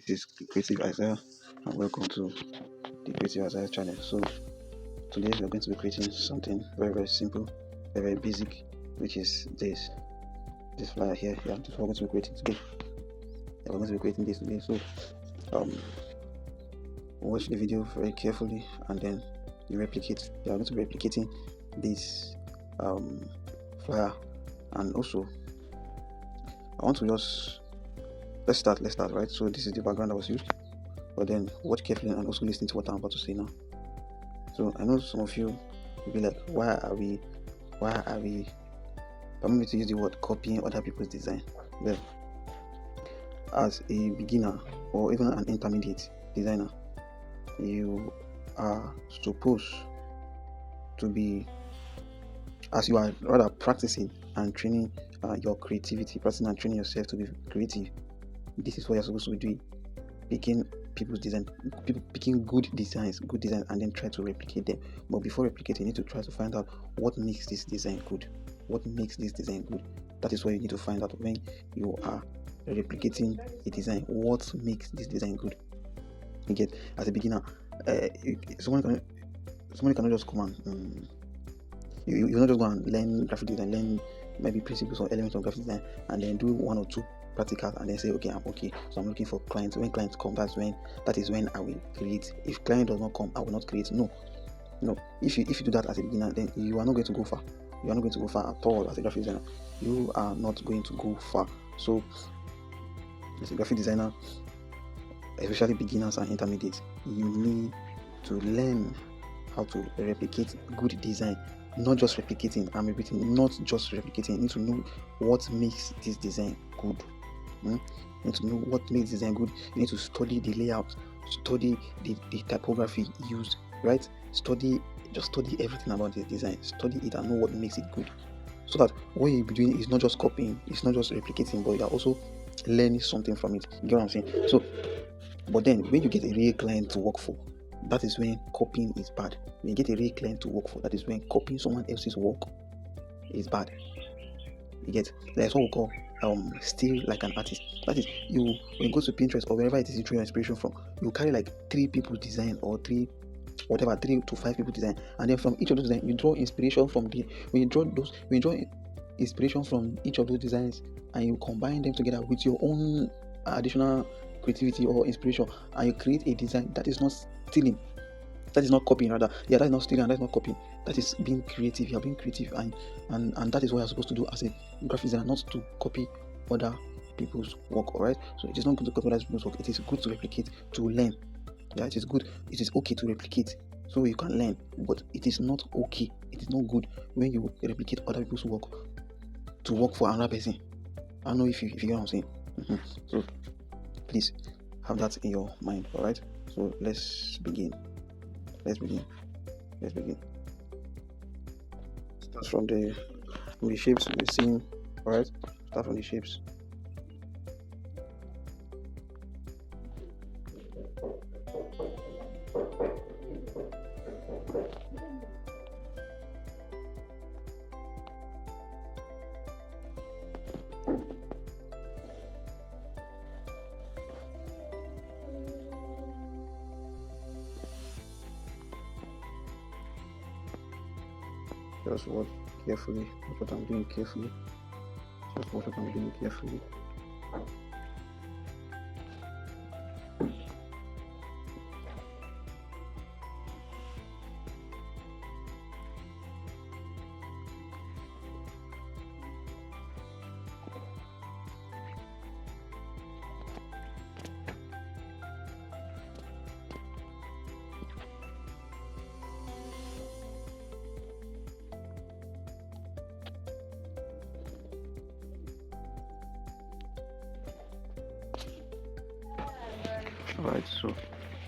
This is Creative Isaiah, and welcome to the Creative Isaiah channel. So today we are going to be creating something very simple, very basic, which is this flyer here. Yeah, this is what we're going to be creating today. So watch the video very carefully, and then you replicate. You are going to be replicating this flyer, and also I want to just let's start, right? So this is the background that was used, but then watch carefully and also listen to what I'm about to say now. So I know some of you will be like, why are we permit me to use the word copying other people's design? Well, as a beginner or even an intermediate designer, you are supposed to be, as you are rather practicing and training your creativity, practicing and training yourself to be creative. This is what you're supposed to be doing: picking people's design, picking good designs, and then try to replicate them. But before replicating, you need to try to find out what makes this design good. That is what you need to find out when you are replicating a design. What makes this design good? You get, as a beginner, someone cannot just come and you not just go and learn graphic design, learn maybe principles or elements of graphic design, and then do one or two practicals and then say, okay, I'm okay. So I'm looking for clients. When clients come, that is when I will create. If client does not come, I will not create. No. If you do that as a beginner, then you are not going to go far. You are not going to go far at all as a graphic designer. You are not going to go far. So as a graphic designer, especially beginners and intermediates, you need to learn how to replicate good design. Not just replicating. You need to know what makes this design good. You need to know what makes design good. You need to study the layout, study the typography used, right? Study everything about this design. Study it and know what makes it good. So that what you'll be doing is not just copying, it's not just replicating, but you're also learning something from it. You get what I'm saying? So, but then when you get a real client to work for, that is when copying is bad. When you get a real client to work for, that is when copying someone else's work is bad. You get, that's what we call still like an artist. That is, when you go to Pinterest or wherever it is you draw your inspiration from, you carry like 3 people's design or 3 to 5 people design, and then from each of those designs you draw inspiration from when you draw inspiration from each of those designs, and you combine them together with your own additional creativity or inspiration, and you create a design that is not stealing, that is not copying rather. Yeah, that is not stealing and that is not copying. That is being creative. You are being creative, and that is what you're supposed to do as a graphic designer, not to copy other people's work. Alright, so it is not good to copy other people's work. It is good to replicate, to learn. Yeah, it is good. It is okay to replicate so you can learn, but it is not okay. It is not good when you replicate other people's work to work for another person. I don't know if you get what I'm saying. So please have that in your mind. Alright, so let's begin. Start from the shapes we've seen. Alright, start from the shapes. Just watch carefully. Watch what I'm doing carefully. Alright, so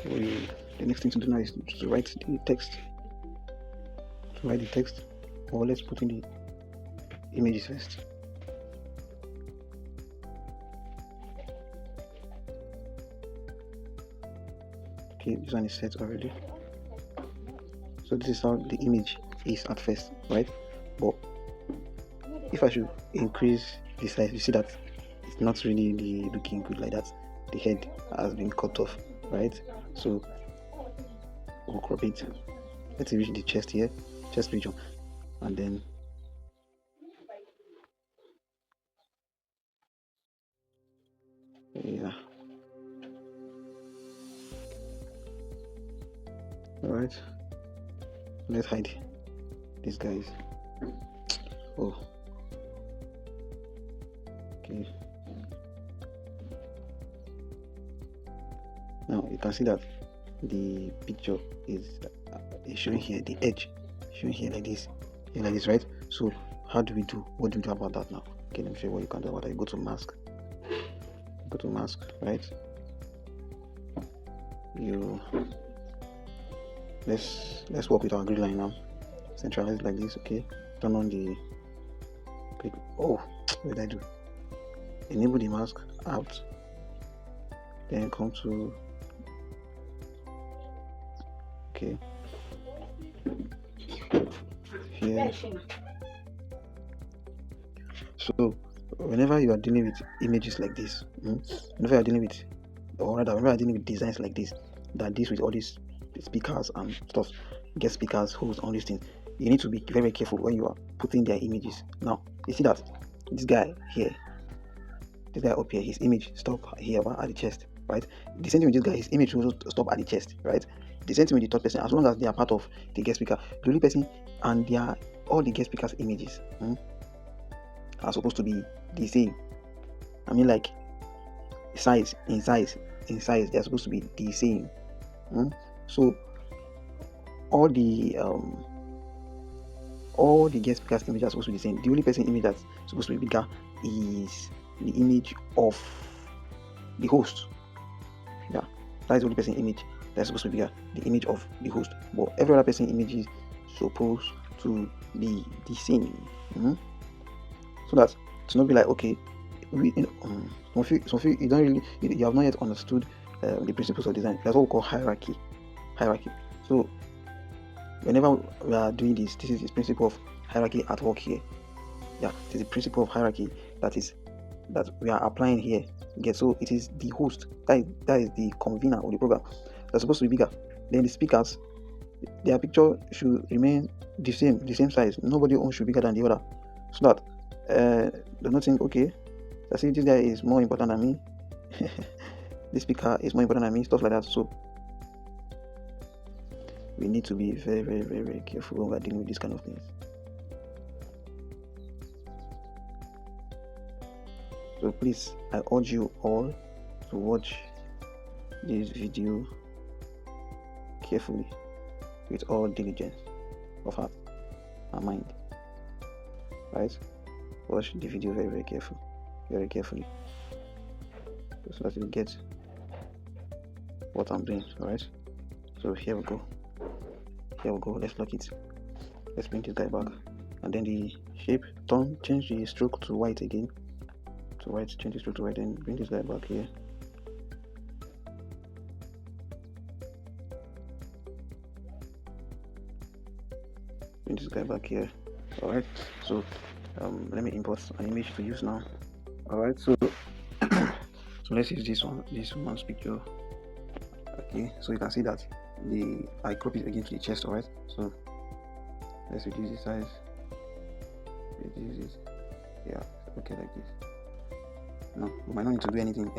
the next thing to do now is to write the text. Or let's put in the images first. Okay, this one is set already. So this is how the image is at first, right? But if I should increase the size, you see that it's not really looking good like that. the head has been cut off, right? So we'll crop it. Let's reach the chest here, chest region, and then yeah. Alright, let's hide these guys. Oh, okay. Now you can see that the picture is showing here, the edge showing here like this, right? So how do we do? What do we do about that now? Okay, let me show you what you can do about that. You go to mask, right? You let's work with our grid line now. Centralize like this, okay? Turn on the click. Oh, what did I do? Enable the mask out. Then come to okay. Here. So whenever you are dealing with images like this, whenever you are dealing with, or rather whenever you are dealing with designs like this, that deals with all these speakers and stuff, guest speakers, hosts, all these things, you need to be very, very careful when you are putting their images. Now you see that this guy here, this guy up here, his image stop here at the chest, right? The same thing with this guy, his image will stop at the chest, right? The same thing with the third person, as long as they are part of the guest speaker, the only person and all the guest speakers images are supposed to be the same. I mean, like in size, they are supposed to be the same. So all the guest speakers images are supposed to be the same. The only person image that's supposed to be bigger is the image of the host. Yeah, that is the only person image that's supposed to be bigger, the image of the host. But every other person image is supposed to be the same. So that to not be like, okay, some of you you don't really, you have not yet understood the principles of design. That's what we call hierarchy. So whenever we are doing this is the principle of hierarchy at work here. Yeah, it is the principle of hierarchy that we are applying here. Okay, so it is the host that is the convener of the program that's supposed to be bigger. Then the speakers, their picture should remain the same size. Nobody else should be bigger than the other, so that they're not saying, okay, I see this guy is more important than me. This speaker is more important than me, stuff like that. So we need to be very, very, very, very careful when we're dealing with these kind of things. So please, I urge you all to watch this video carefully, with all diligence of heart and mind. Right? Watch the video very, very carefully, so that you get what I'm doing. Alright? So here we go. Let's lock it. Let's bring this guy back, and then the shape, change the stroke to white again. Change the stroke to white, and bring this guy back here. Bring this guy back here. Alright, so let me import an image to use now. Alright, so so let's use this one's picture. Okay, so you can see that I crop it again to the chest. Alright, so let's reduce the size, reduce it. Yeah, okay, like this. No, we might not need to do anything,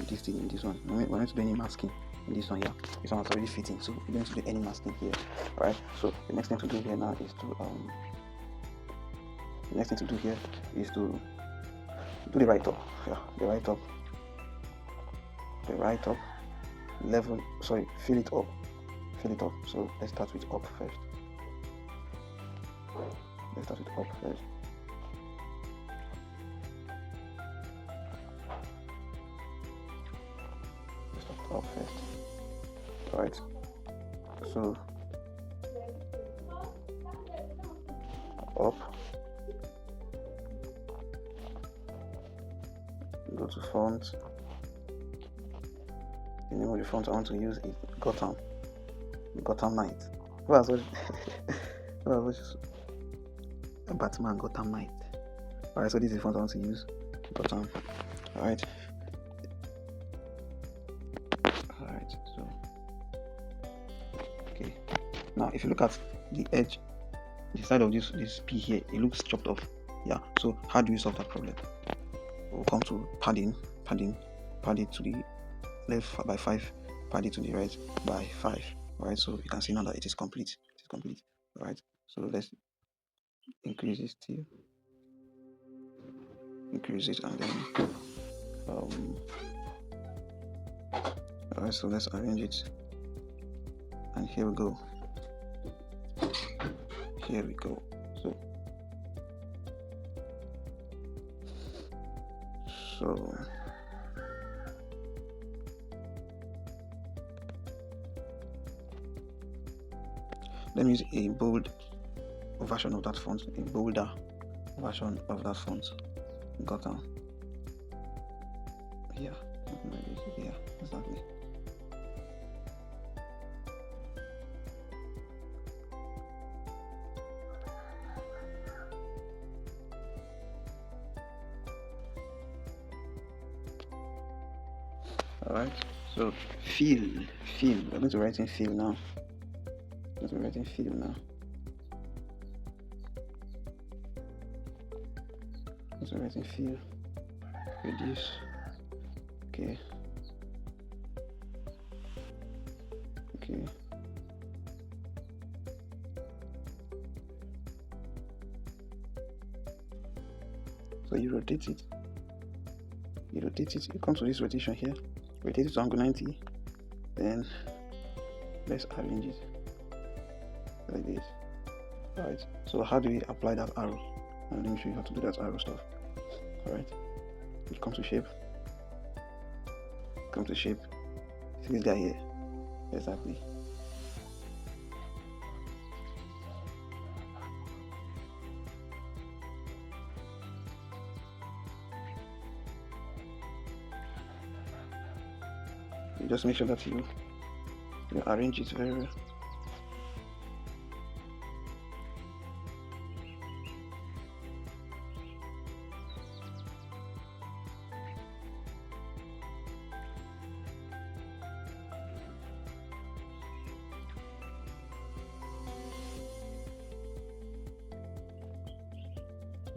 this thing in this one. We might not do any masking in this one here. This one is already fitting, so we don't need to do any masking here. Alright, so the next thing to do here now is to do the right up. Yeah, the right up level, sorry, fill it up. So let's start with up first. Up first. Alright, so up, go to font. The name of the font I want to use is Gotham Knight. Well, Batman Gotham Knight. Alright, so this is the font I want to use, Gotham. Alright, right? So okay, now if you look at the edge, the side of this P here, it looks chopped off. Yeah, so how do you solve that problem? We'll come to padding it to the left by 5, pad it to the right by 5. Alright, so you can see now that it is complete. Alright, so let's increase it to increase it, and then alright, so let's arrange it, and here we go. So let me use a bold version of that font, a bolder version of that font. Got down. Yeah, something like this. Yeah, exactly. Alright, so fill. We're going to write in fill now. Reduce. Okay. So you rotate it. You come to this rotation here. Rotate it to angle 90. Then let's arrange it like this. Alright. So how do we apply that arrow? And let me show you how to do that arrow stuff. Alright. You come to shape. See this guy here. Exactly. You just make sure that you arrange it very well.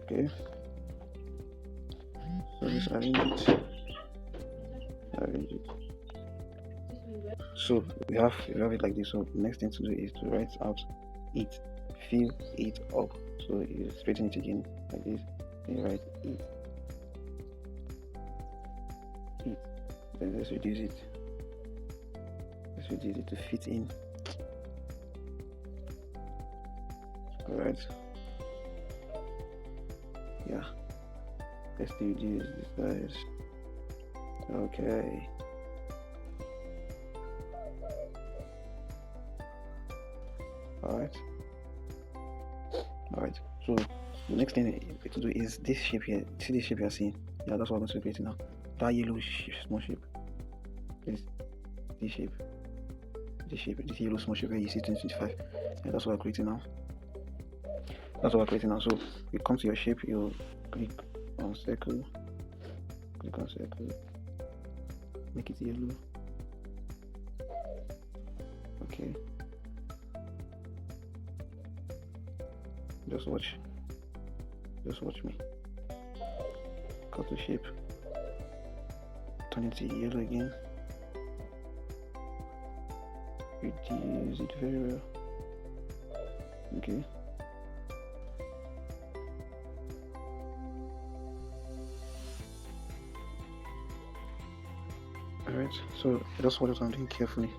Okay, so just arrange it. So we have it like this. So the next thing to do is to write out it, fill it up. So you straighten it again like this. Then you write it. Then let's reduce it. To fit in. Alright. Yeah. Let's reduce this size. Okay. Alright. So the next thing to do is this shape here. See this shape you are seeing? Yeah, that's what I'm going to create now. That yellow small shape. This shape. This yellow small shape where you see 2025. Yeah, that's what we're creating now. So you come to your shape, you click on circle, make it yellow. Okay. Just watch me. Cut the shape. Turn it to yellow again. Reduce it very well. Okay. Alright, so that's what I'm doing carefully.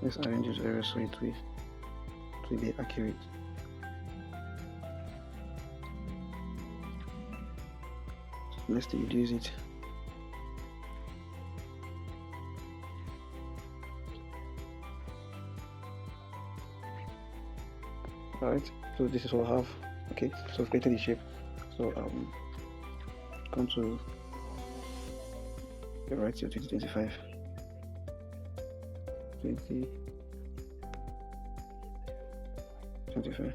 Let's arrange it very so it will be accurate. So let's reduce it. Alright, so this is what I have. Okay, so I've created the shape. So come to the right here, 2025. 2025.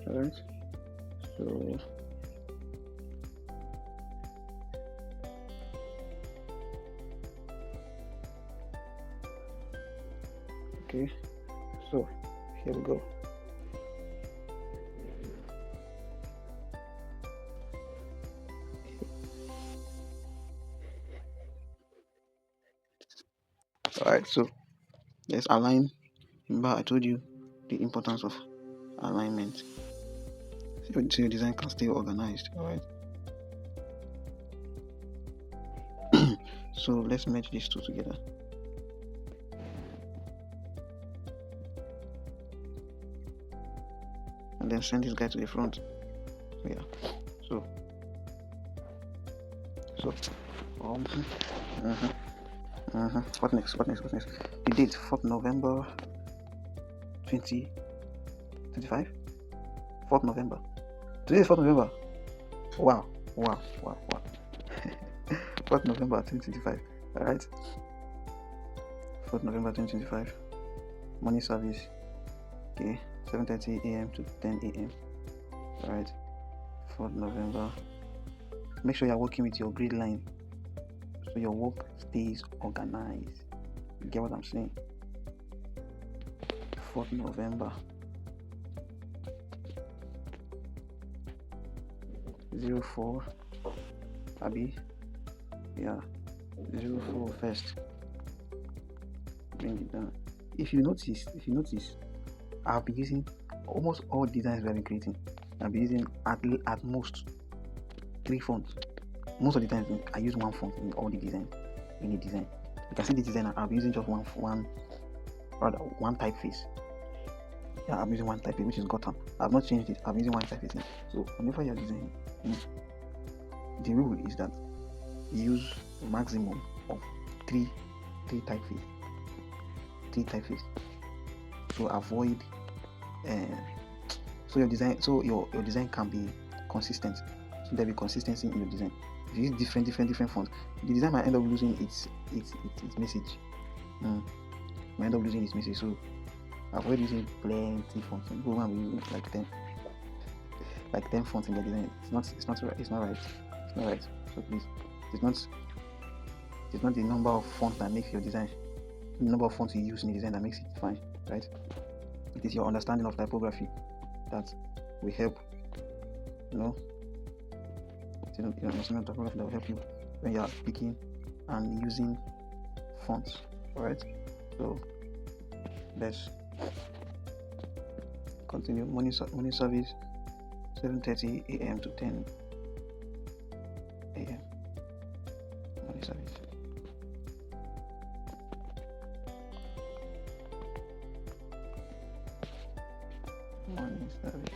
Alright, so okay, so here we go. Alright, so let's align. Remember, I told you the importance of alignment so your design can stay organized. Alright, so let's merge these two together. And then send this guy to the front. So yeah, so what next? The date 4th November 2025. 4th November. Today is 4th November. Wow. 4th November 2025. Alright. 4th November 2025. Morning service. Okay. 7:30 a.m. to 10 a.m. Alright. 4th November. Make sure you're working with your grid line so your work stays organized. You get what I'm saying? 4th November 04 Abby. Yeah, 04 first. Bring it down. If you notice, I've been using almost all designs we have been creating. I've been using at most 3 fonts. Most of the time I use one font in all the design. In the design, you can see the design. I'm using just one typeface. Yeah, I'm using one typeface, which is Gotham. I've not changed it. I'm using one typeface. So whenever you're designing, the rule is that use maximum of three typeface. 3 typeface to avoid so your design can be consistent. So there'll be consistency in your design. If you use different fonts, the design might end up losing its message. Might end up losing its message. So avoid using plenty fonts. Some people will use like 10 fonts in their design. It's not right. So please, it's not the number of fonts that makes your design. The number of fonts you use in the design that makes it fine, right? It is your understanding of typography that will help. Your understanding of typography that will help you when you are picking and using fonts. Alright, so let's continue. Morning service 7:30 a.m. to 10 a.m. Morning service. Morning service.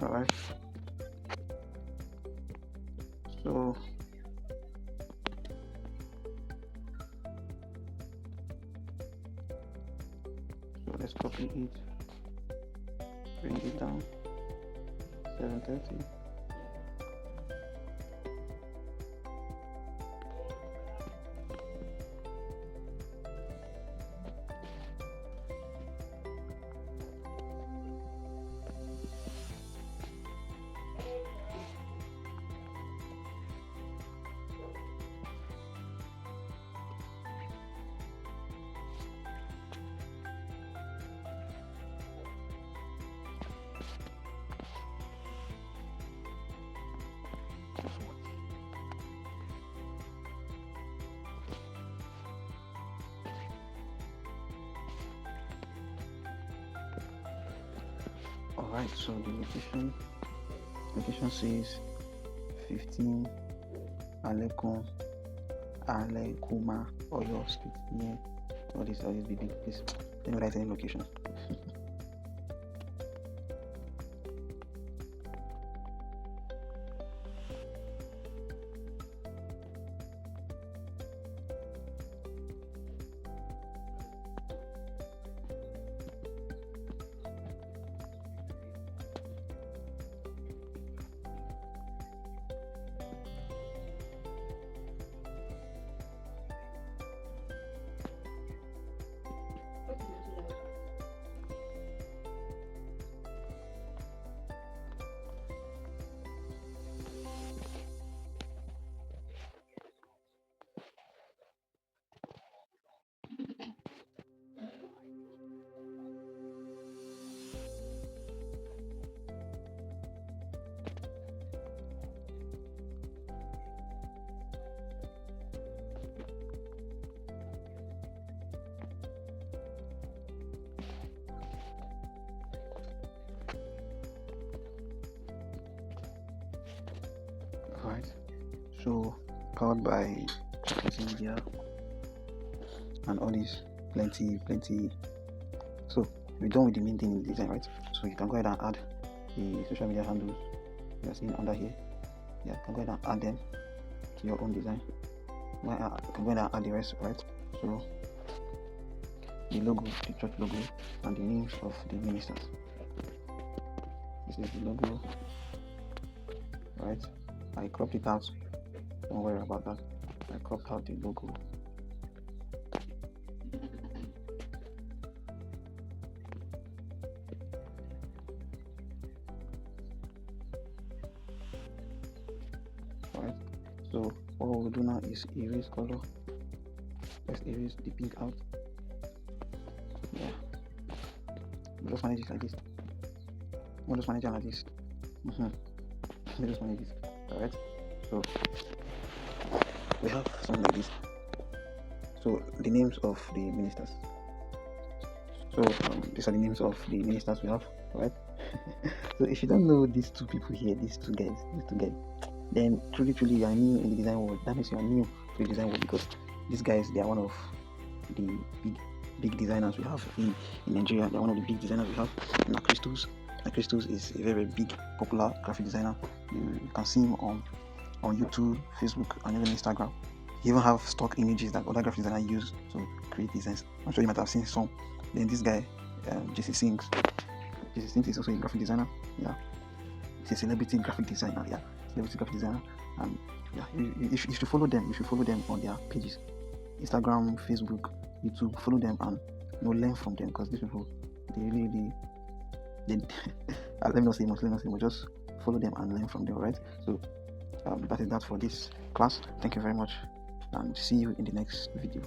Alright, so let's copy it, bring it down. 7:30. Alright, so the location says 15 Alekuma Oyo Street near all these big place. Let me write any location. So powered by media and all this plenty. So we're done with the main thing in the design, right? So you can go ahead and add the social media handles you are seeing under here. Yeah, you can go ahead and add them to your own design. You can go ahead and add the rest, right? So the logo, the church logo, and the names of the ministers. This is the logo, right? I cropped it out. Don't worry about that. I cropped out the logo. Alright. So what we'll do now is erase color. Let's erase the pink out. Yeah. We'll just manage it like this. We'll just manage it like this. We'll just manage this. Alright. So we have something like this. So the names of the ministers. So these are the names of the ministers we have, right? So if you don't know these two people here, these two guys, then truly you are new in the design world. That means you are new to the design world, because these guys, they are one of the big designers we have in Nigeria. They are one of the big designers we have. Christos is a very big, popular graphic designer. You can see him on YouTube, Facebook, and even Instagram. He even have stock images that other graphic designers use to create designs. I'm sure you might have seen some. Then this guy, JC Sinks is also a graphic designer. Yeah, he's a celebrity graphic designer. Yeah, And yeah, you should follow them. You should follow them on their pages, Instagram, Facebook, YouTube. Follow them and learn from them, because these people, they really let me not say much. Just follow them and learn from them. Right? So that is that for this class. Thank you very much, and see you in the next video.